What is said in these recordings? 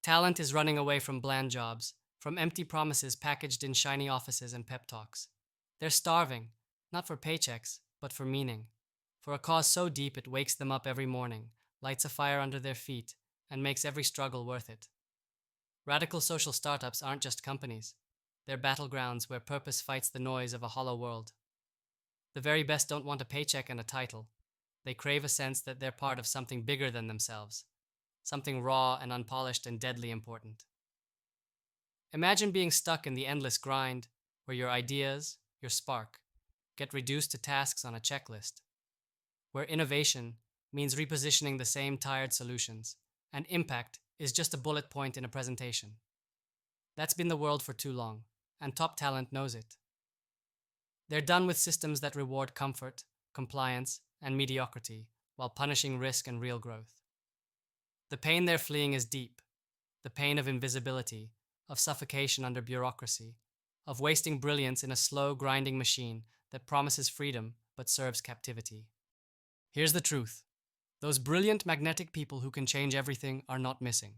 Talent is running away from bland jobs, from empty promises packaged in shiny offices and pep talks. They're starving, not for paychecks, but for meaning, for a cause so deep it wakes them up every morning, lights a fire under their feet, and makes every struggle worth it. Radical social startups aren't just companies, they're battlegrounds where purpose fights the noise of a hollow world. The very best don't want a paycheck and a title. They crave a sense that they're part of something bigger than themselves, something raw and unpolished and deadly important. Imagine being stuck in the endless grind where your ideas, your spark, get reduced to tasks on a checklist, where innovation means repositioning the same tired solutions, and impact is just a bullet point in a presentation. That's been the world for too long, and top talent knows it. They're done with systems that reward comfort, compliance, and mediocrity while punishing risk and real growth. The pain they're fleeing is deep, the pain of invisibility, of suffocation under bureaucracy, of wasting brilliance in a slow, grinding machine that promises freedom but serves captivity. Here's the truth: those brilliant, magnetic people who can change everything are not missing.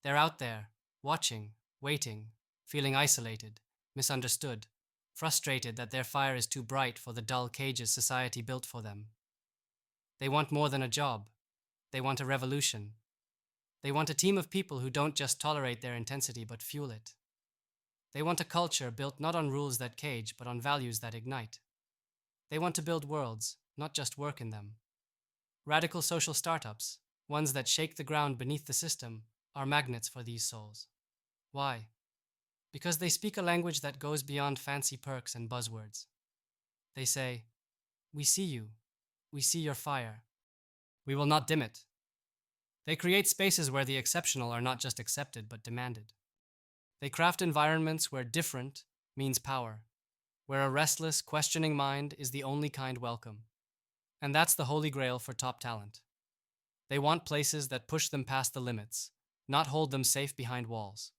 They're out there, watching, waiting, feeling isolated, misunderstood, frustrated that their fire is too bright for the dull cages society built for them. They want more than a job. They want a revolution. They want a team of people who don't just tolerate their intensity but fuel it. They want a culture built not on rules that cage but on values that ignite. They want to build worlds, not just work in them. Radical social startups, ones that shake the ground beneath the system, are magnets for these souls. Why? Because they speak a language that goes beyond fancy perks and buzzwords. They say, "We see you. We see your fire. We will not dim it." They create spaces where the exceptional are not just accepted but demanded. They craft environments where different means power, where a restless, questioning mind is the only kind welcome. And that's the holy grail for top talent. They want places that push them past the limits, not hold them safe behind walls.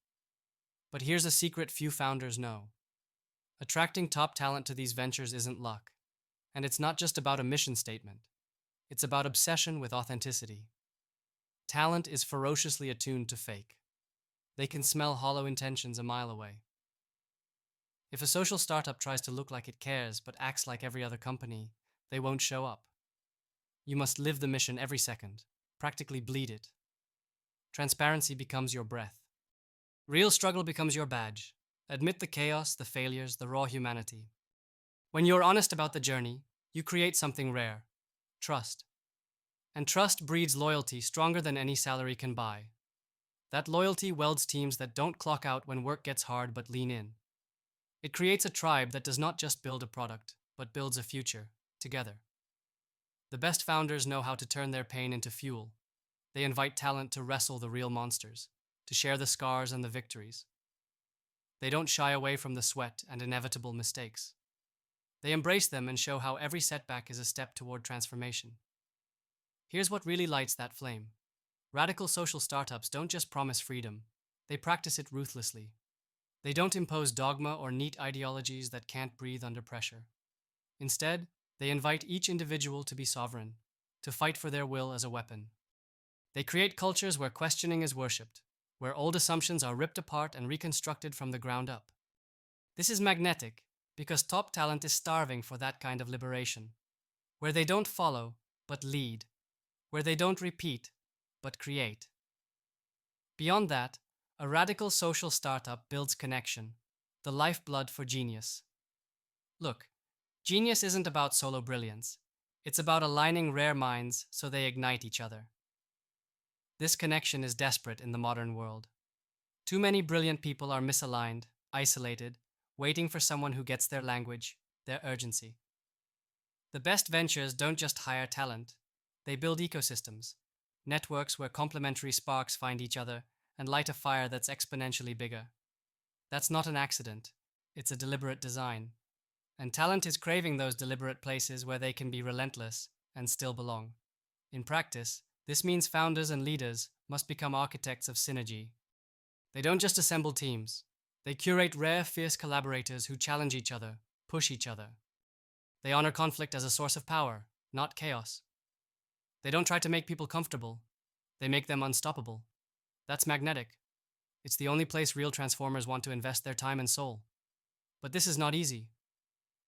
But here's a secret few founders know. Attracting top talent to these ventures isn't luck. And it's not just about a mission statement. It's about obsession with authenticity. Talent is ferociously attuned to fake. They can smell hollow intentions a mile away. If a social startup tries to look like it cares but acts like every other company, they won't show up. You must live the mission every second, practically bleed it. Transparency becomes your breath. Real struggle becomes your badge. Admit the chaos, the failures, the raw humanity. When you're honest about the journey, you create something rare: trust. And trust breeds loyalty stronger than any salary can buy. That loyalty welds teams that don't clock out when work gets hard but lean in. It creates a tribe that does not just build a product, but builds a future, together. The best founders know how to turn their pain into fuel. They invite talent to wrestle the real monsters, to share the scars and the victories. They don't shy away from the sweat and inevitable mistakes. They embrace them and show how every setback is a step toward transformation. Here's what really lights that flame. Radical social startups don't just promise freedom, they practice it ruthlessly. They don't impose dogma or neat ideologies that can't breathe under pressure. Instead, they invite each individual to be sovereign, to fight for their will as a weapon. They create cultures where questioning is worshipped, where old assumptions are ripped apart and reconstructed from the ground up. This is magnetic because top talent is starving for that kind of liberation, where they don't follow, but lead, where they don't repeat, but create. Beyond that, a radical social startup builds connection, the lifeblood for genius. Look, genius isn't about solo brilliance. It's about aligning rare minds so they ignite each other. This connection is desperate in the modern world. Too many brilliant people are misaligned, isolated, waiting for someone who gets their language, their urgency. The best ventures don't just hire talent, they build ecosystems, networks where complementary sparks find each other and light a fire that's exponentially bigger. That's not an accident, it's a deliberate design. And talent is craving those deliberate places where they can be relentless and still belong. In practice, this means founders and leaders must become architects of synergy. They don't just assemble teams, they curate rare, fierce collaborators who challenge each other, push each other. They honor conflict as a source of power, not chaos. They don't try to make people comfortable, they make them unstoppable. That's magnetic. It's the only place real transformers want to invest their time and soul. But this is not easy.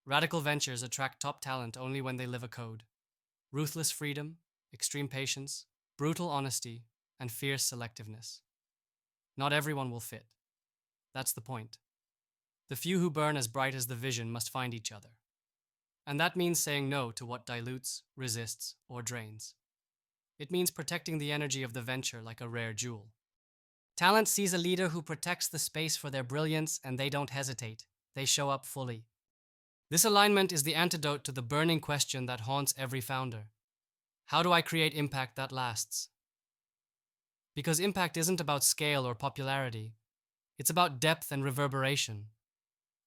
Radical ventures attract top talent only when they live a code. Ruthless freedom, extreme patience, brutal honesty, and fierce selectiveness. Not everyone will fit. That's the point. The few who burn as bright as the vision must find each other. And that means saying no to what dilutes, resists, or drains. It means protecting the energy of the venture like a rare jewel. Talent sees a leader who protects the space for their brilliance, and they don't hesitate. They show up fully. This alignment is the antidote to the burning question that haunts every founder. How do I create impact that lasts? Because impact isn't about scale or popularity. It's about depth and reverberation.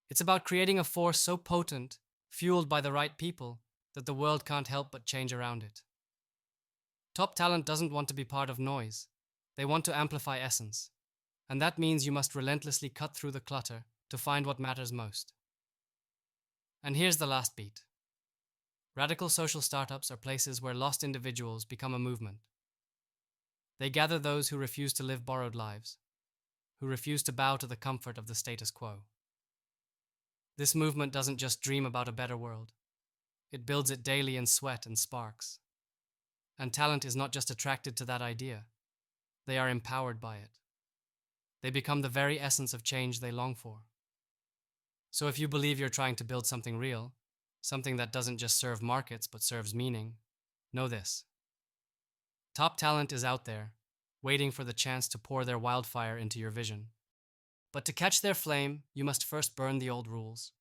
It's about creating a force so potent, fueled by the right people, that the world can't help but change around it. Top talent doesn't want to be part of noise. They want to amplify essence. And that means you must relentlessly cut through the clutter to find what matters most. And here's the last beat. Radical social startups are places where lost individuals become a movement. They gather those who refuse to live borrowed lives, who refuse to bow to the comfort of the status quo. This movement doesn't just dream about a better world. It builds it daily in sweat and sparks. And talent is not just attracted to that idea. They are empowered by it. They become the very essence of change they long for. So if you believe you're trying to build something real, something that doesn't just serve markets but serves meaning, know this. Top talent is out there, waiting for the chance to pour their wildfire into your vision. But to catch their flame, you must first burn the old rules.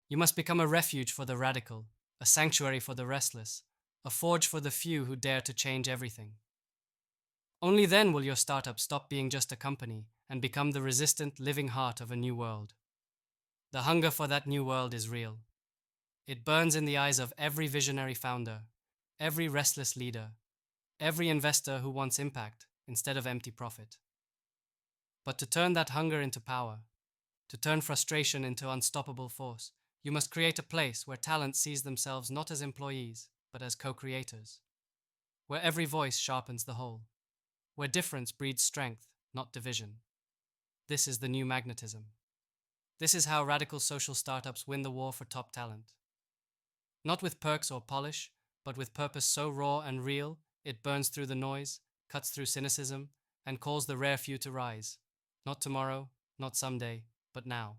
You must become a refuge for the radical, a sanctuary for the restless, a forge for the few who dare to change everything. Only then will your startup stop being just a company and become the resistant, living heart of a new world. The hunger for that new world is real. It burns in the eyes of every visionary founder, every restless leader, every investor who wants impact instead of empty profit. But to turn that hunger into power, to turn frustration into unstoppable force, you must create a place where talent sees themselves not as employees, but as co-creators, where every voice sharpens the whole, where difference breeds strength, not division. This is the new magnetism. This is how radical social startups win the war for top talent. Not with perks or polish, but with purpose so raw and real, it burns through the noise, cuts through cynicism, and calls the rare few to rise. Not tomorrow, not someday, but now.